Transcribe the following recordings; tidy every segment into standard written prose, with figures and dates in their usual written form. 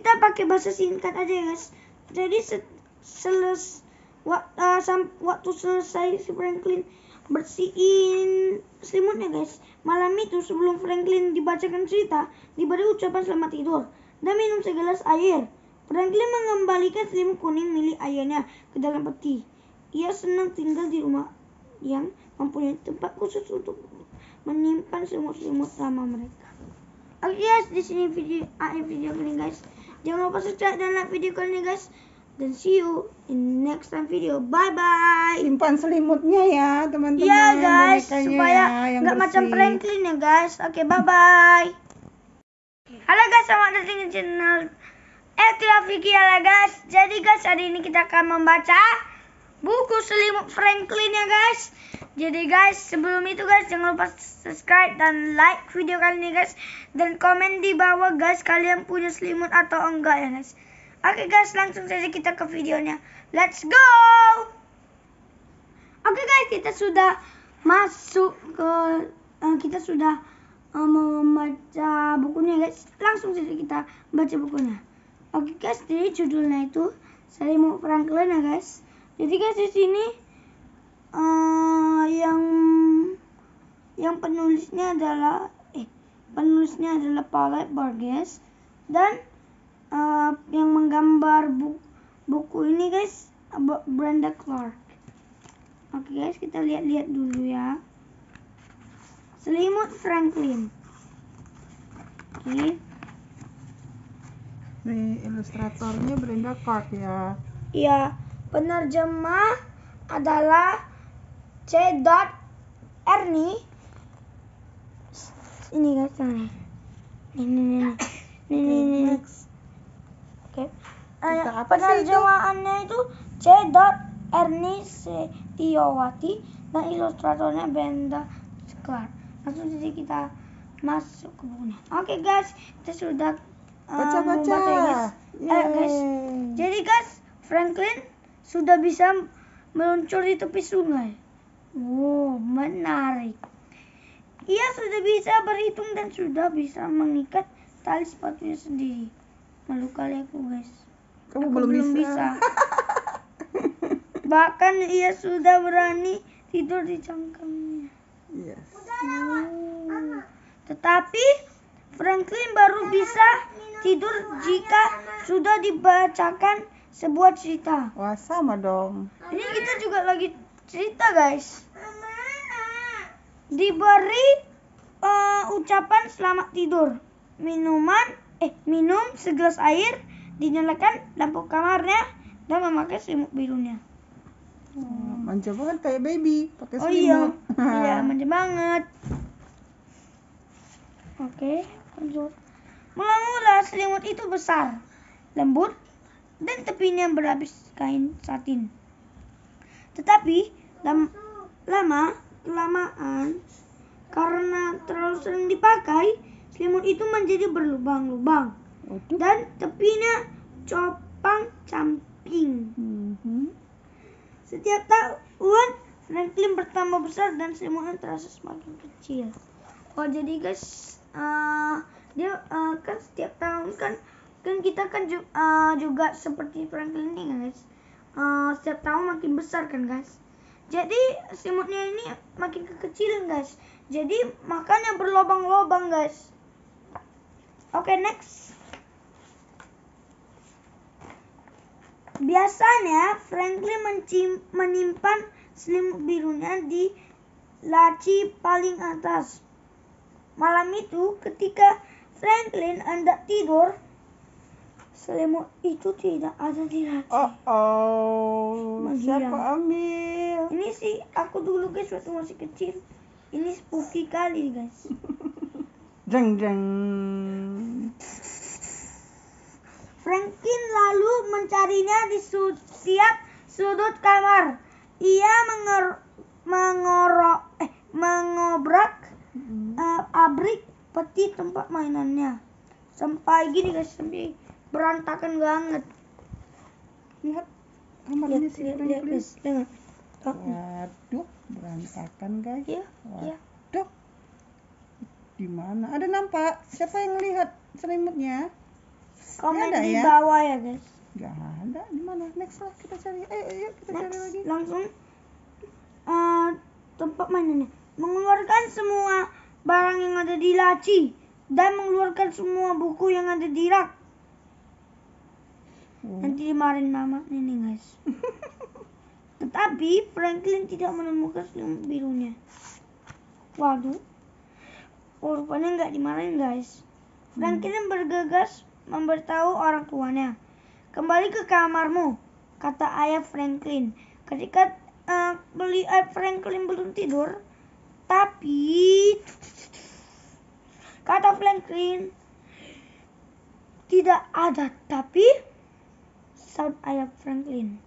kita pakai bahasa singkat aja ya guys. Jadi waktu selesai si Franklin bersihin selimutnya guys, malam itu sebelum Franklin dibacakan cerita, diberi ucapan selamat tidur dan minum segelas air. Franklin mengembalikan selimut kuning milik ayahnya ke dalam peti. Ia senang tinggal di rumah yang mempunyai tempat khusus untuk menyimpan selimut-selimut lama mereka. Oke guys, di sini akhir video ini guys. Jangan lupa subscribe dan like video kali ini guys. Dan see you in next time video. Bye bye. Simpan selimutnya ya teman-teman. Iya guys, bonekanya supaya ya, nggak macam Franklin ya guys. Oke, bye bye. Halo guys, selamat datang di channel Elkila Vicky ya guys. Jadi guys, hari ini kita akan membaca buku selimut Franklin ya guys. Jadi guys, sebelum itu guys, jangan lupa subscribe dan like video kali ini guys. Dan komen di bawah guys, kalian punya selimut atau enggak ya guys. Oke guys, langsung saja kita ke videonya. Let's go. Oke guys, kita sudah masuk ke membaca bukunya guys. Langsung saja kita baca bukunya. Oke guys, jadi judulnya itu Selimut Franklin ya guys. Jadi guys, di sini yang penulisnya adalah Paulette Burgess dan yang menggambar buku ini guys Brenda Clark. Oke guys, kita lihat dulu ya. Selimut Franklin. Oke. Nih, ilustratornya Brenda Clark ya. Iya, penerjemah adalah C. Ernie. Ini guys, ini. Oke. Penerjemahannya itu C. Ernie Setiawati dan ilustratornya Brenda Clark. Langsung saja kita masuk ke bukunya. Oke guys, kita sudah baca ya guys. Jadi guys, Franklin sudah bisa meluncur di tepi sungai. Wow, menarik. Ia sudah bisa berhitung dan sudah bisa mengikat tali sepatunya sendiri. Malu kali aku guys. Kamu aku belum bisa. Bahkan ia sudah berani tidur di cangkangnya. Yes. Tetapi Franklin baru bisa tidur jika sudah dibacakan sebuah cerita. Wah, sama dong. Ini kita juga lagi cerita guys. Diberi ucapan selamat tidur. Minum segelas air, dinyalakan lampu kamarnya dan memakai selimut birunya. Manja banget kayak baby pakai Oh selimut. iya, manja banget. Oke, lanjut. Mula-mula selimut itu besar, lembut, dan tepinya berlapis kain satin. Tetapi lama-kelamaan, karena terlalu sering dipakai, selimut itu menjadi berlubang-lubang dan tepinya compang-camping. Setiap tahun Franklin bertambah besar dan selimutnya terasa semakin kecil. Oh jadi guys, dia kan setiap tahun kan kita kan juga seperti Franklin ini guys. Setiap tahun makin besar kan guys. Jadi selimutnya ini makin kekecilan guys. Jadi makanya berlobang-lobang guys. Oke, next. Biasanya Franklin menyimpan selimut birunya di laci paling atas. Malam itu ketika Franklin hendak tidur, selimut itu tidak ada di laci. Siapa ambil? Ini sih aku dulu guys waktu masih kecil. Ini spooky kali guys. Jeng. Franklin lalu mencarinya di setiap sudut kamar. Ia mengobrak abrik peti tempat mainannya. Sampai gini guys, sampai berantakan banget. Lihat kamar ini sih lihat guys, dengar. Waduh, berantakan guys. Iya. Di mana? Ada nampak? Siapa yang lihat selimutnya? Komen Nggak ada di ya? bawah ya guys. Gak ada. Di mana? Next lah kita cari. Ayo kita cari Next, lagi. langsung tempat mainannya. Mengeluarkan semua barang yang ada di laci dan mengeluarkan semua buku yang ada di rak. Nanti dimarahin mama nih guys. Tetapi Franklin tidak menemukan selimut birunya. Waduh. Rupanya nggak dimarahin guys. Franklin bergegas memberitahu orang tuanya. Kembali ke kamarmu, kata ayah Franklin. Ketika Franklin belum tidur, tapi kata Franklin tidak ada tapi saut ayah Franklin.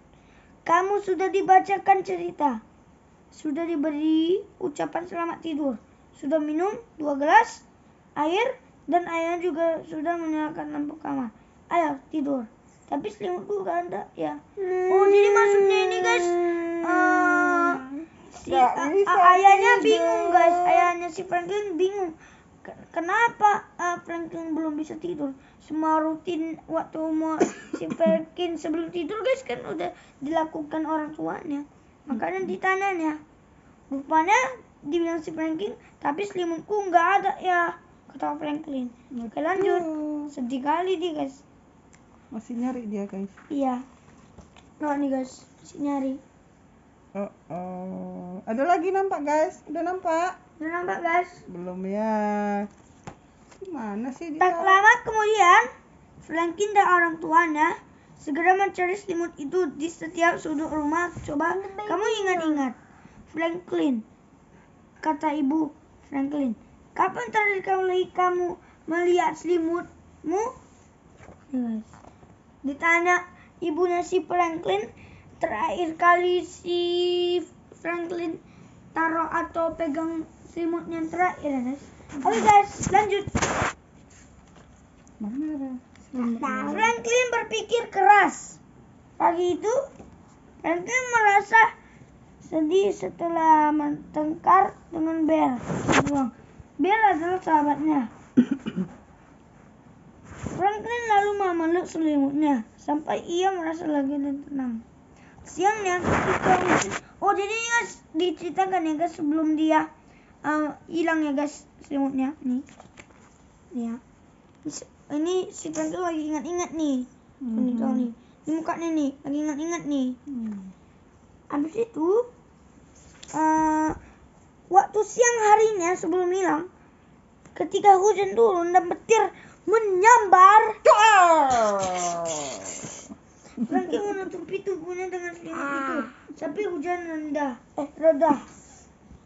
Kamu sudah dibacakan cerita, sudah diberi ucapan selamat tidur, sudah minum 2 gelas air, dan ayah juga sudah menyalakan lampu kamar. Ayo tidur. Tapi selimutku gak ada ya. Oh jadi maksudnya ini guys, ayahnya bingung guys. Ayahnya si Franklin bingung. Kenapa Franklin belum bisa tidur? Semua rutin waktu si Franklin sebelum tidur guys kan udah dilakukan orang tuanya. Makanya ditanyanya. Rupanya dibilang si Franklin, tapi selimutku nggak ada ya, kata Franklin. Oke lanjut. Sedih kali dia guys. Masih nyari dia guys. Iya. Nah nih guys, masih nyari. Ada lagi nampak guys? Udah nampak? Udah nampak guys? Belum ya. Gimana sih dia? Tak lama kemudian, Franklin dan orang tuanya segera mencari selimut itu di setiap sudut rumah. Coba kamu ingat-ingat. Franklin, kata ibu Franklin, kapan terakhir kali kamu melihat selimutmu? Yes. Ditanya ibunya si Franklin, terakhir kali si Franklin taruh atau pegang selimutnya yang terakhir guys. Oke guys, lanjut. Mana? Franklin berpikir keras. Pagi itu, Franklin merasa sedih setelah bertengkar dengan Bear. Bear adalah sahabatnya. Franklin lalu memeluk selimutnya sampai ia merasa lega dan tenang. Siangnya ketika jadi ini guys diceritakan ya guys sebelum dia hilang ya guys selimutnya nih. Ya. Ini si Franklin lagi ingat-ingat nih. Nih mukanya nih lagi ingat-ingat nih. Habis itu waktu siang harinya sebelum hilang, ketika hujan turun dan petir menyambar, Franklin menutupi tubuhnya dengan selimut itu sampai hujan reda.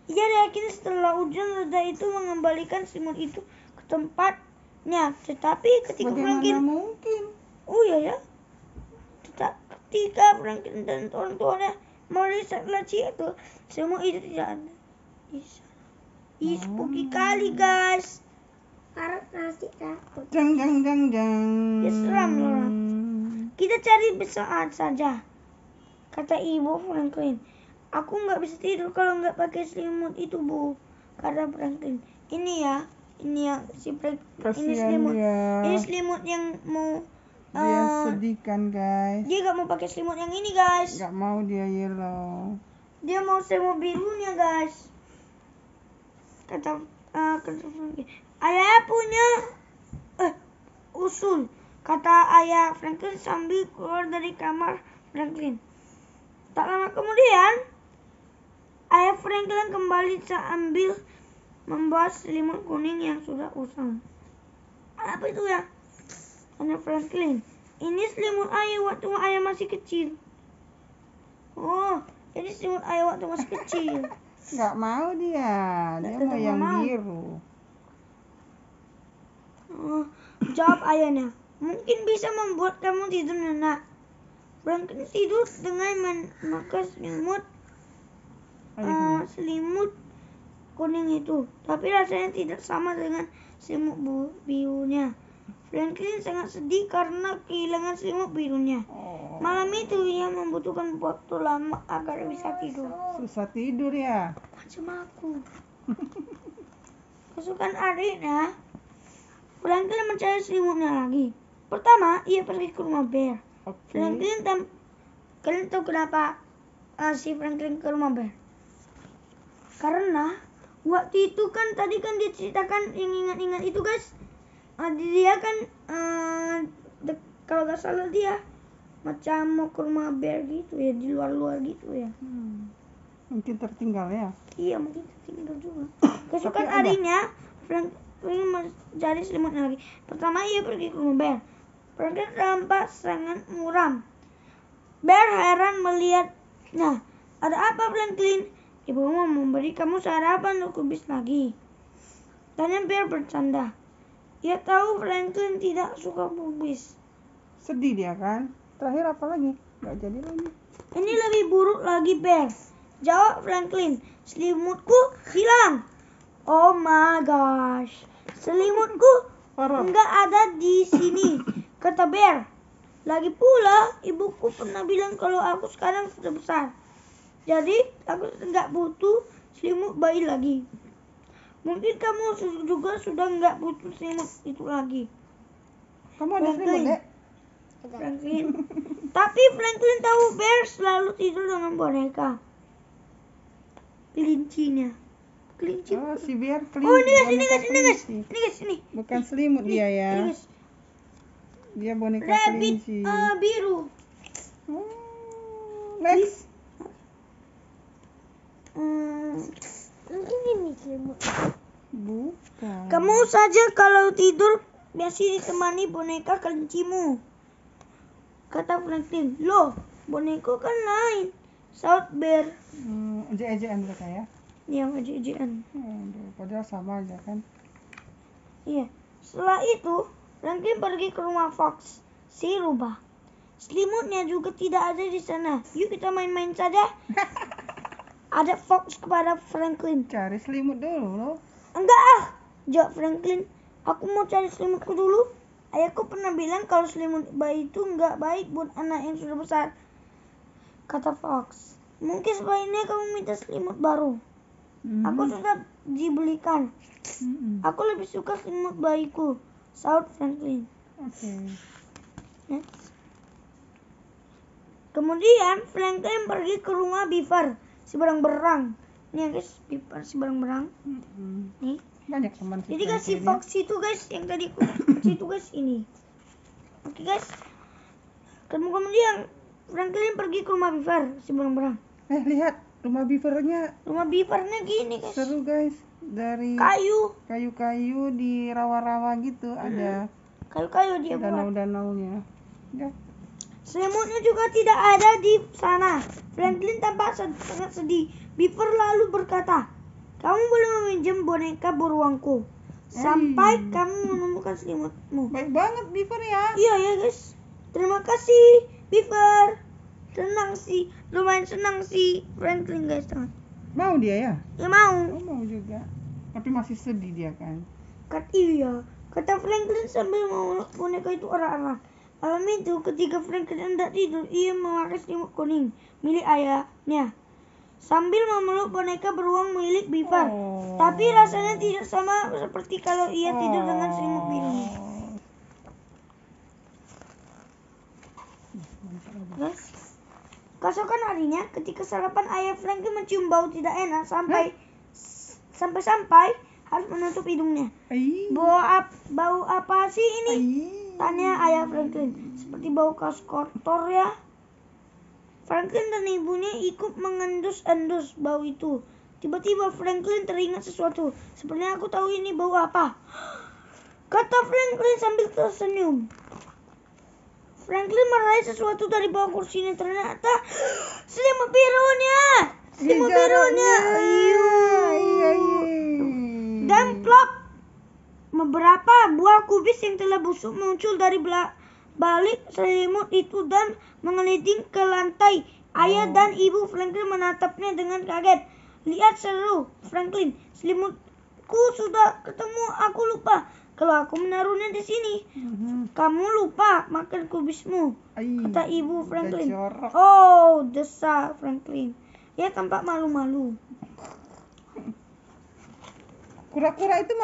Ia yakin setelah hujan reda itu mengembalikan selimut itu ke tempatnya. Tetapi ketika Franklin mungkin? Oh iya ya. Ketika Franklin dan orang tuanya melihat laci itu, selimut itu tidak ada. Spooky kali guys. Harap nasi takut. Jang. Ya seram loh. Kita cari besok saja, kata ibu Franklin. Aku nggak bisa tidur kalau nggak pakai selimut itu bu, kata Franklin. Ini ya si Franklin. Ini selimut yang mau dia sedihkan guys. Dia nggak mau pakai selimut yang ini guys. Nggak mau dia yellow. Dia mau selimut birunya guys. Kata Franklin. Ayah punya usul, kata ayah Franklin sambil keluar dari kamar Franklin. Tak lama kemudian, ayah Franklin kembali sambil membawa selimut kuning yang sudah usang. Apa itu ya? Tanya Franklin. Ini selimut ayah waktu ayah masih kecil. Oh, ini selimut ayah waktu masih kecil. Nggak mau dia mau yang biru. Jawab ayahnya. Mungkin bisa membuat kamu tidur nyenyak. Franklin tidur dengan memakai selimut kuning itu, tapi rasanya tidak sama dengan selimut birunya. Franklin sangat sedih karena kehilangan selimut birunya. Malam itu ia membutuhkan waktu lama agar bisa tidur. Susah tidur ya. Macam aku. Keesokan harinya, Franklin mencari selimutnya lagi. Pertama, ia pergi ke rumah Bear. Oke. Kalian tahu kenapa si Franklin ke rumah Bear? Karena waktu itu kan tadi kan dia ceritakan yang ingat-ingat itu guys. Dia kan kalau gak salah dia macam mau ke rumah Bear gitu ya, di luar-luar gitu ya. Mungkin tertinggal ya. Iya, mungkin tertinggal juga. Keesokan Tapi ada. harinya Franklin mencari selimutnya lagi. Pertama ia pergi ke rumah Bear. Franklin tampak sangat muram. Bear heran melihatnya. Ada apa Franklin? Ibu mau memberi kamu sarapan untuk kubis lagi. Tanya Bear bercanda. Ia tahu Franklin tidak suka kubis. Sedih dia kan. Terakhir apa lagi? Gak jadi lagi. Ini lebih buruk lagi Bear. Jawab Franklin. Selimutku hilang. Oh my gosh. Selimutku enggak ada di sini. Kata Bear. Lagi pula ibuku pernah bilang kalau aku sekarang sudah besar. Jadi aku enggak butuh selimut bayi lagi. Mungkin kamu juga sudah enggak butuh selimut itu lagi. Kamu ada selimut, Dek? Franklin. Tapi Franklin tahu Bear selalu tidur dengan boneka kelincinya. Kelinci. Oh, si Bear kelinci. Oh, ini guys. Bukan selimut dia ya. Ini guys. Dia boneka Rabbit kelinci. biru. Next. Mungkin ini selimut. Bukan. Kamu saja kalau tidur biasa ditemani boneka kelincimu. Kata Franklin. Loh, boneka kan lain. Saut Bear. Ejek-ejekan mereka ya. Yang ejek-ejekan. Padahal sama aja kan. Iya. Setelah itu, Franklin pergi ke rumah Fox, si rubah. Selimutnya juga tidak ada di sana. Yuk kita main-main saja. Ada Fox kepada Franklin. Cari selimut dulu loh. Enggak jawab Franklin. Aku mau cari selimutku dulu. Ayahku pernah bilang kalau selimut bayi itu enggak baik buat anak yang sudah besar. Kata Fox. Mungkin sebaiknya kamu minta selimut baru. Aku sudah dibelikan. Aku lebih suka selimut bayiku. Saut Franklin. Oke. Next. Kemudian Franklin pergi ke rumah Beaver, si berang-berang. Nih guys, Beaver si berang-berang. Nih. Banyak teman. Jadi guys si Fox itu guys yang tadi itu guys ini. Oke guys. Kemudian Franklin pergi ke rumah Beaver, si berang-berang. Lihat rumah beavernya. Rumah Beavernya gini guys. Seru guys. Dari kayu-kayu di rawa-rawa gitu ada. Kayu-kayu dia buat. Danau-danaunya. Ya. Selimutnya juga tidak ada di sana. Franklin tampak sangat sedih. Beaver lalu berkata, kamu boleh meminjam boneka beruangku sampai kamu menemukan selimutmu. Baik banget Beaver ya. Iya ya guys. Terima kasih Beaver. Lumayan senang si Franklin guys. Mau dia ya? Ya mau. Oh, mau juga. Tapi masih sedih dia kan. Iya. Kata Franklin sambil memeluk boneka itu arah-arah. Malam itu ketika Franklin hendak tidur, ia memakai selimut kuning milik ayahnya sambil memeluk boneka beruang milik Beaver. Tapi rasanya tidak sama seperti kalau ia tidur dengan selimut biru. Guys, keesokan harinya ketika sarapan ayah Franklin mencium bau tidak enak sampai harus menutup hidungnya. Bau apa sih ini? Tanya ayah Franklin. Seperti bau kaos kotor ya. Franklin dan ibunya ikut mengendus-endus bau itu. Tiba-tiba Franklin teringat sesuatu. Sepertinya aku tahu ini bau apa. Kata Franklin sambil tersenyum. Franklin meraih sesuatu dari bawah kursinya. Ternyata selimut birunya. Dan plop, beberapa buah kubis yang telah busuk muncul dari balik selimut itu dan mengeliling ke lantai. Ayah dan ibu Franklin menatapnya dengan kaget. Lihat, seru Franklin, selimutku sudah ketemu. Aku lupa kalau aku menaruhnya di sini. Kamu lupa makan kubismu, kata ibu Franklin. Oh, desa Franklin. Ia tampak malu-malu. Kura-kura itu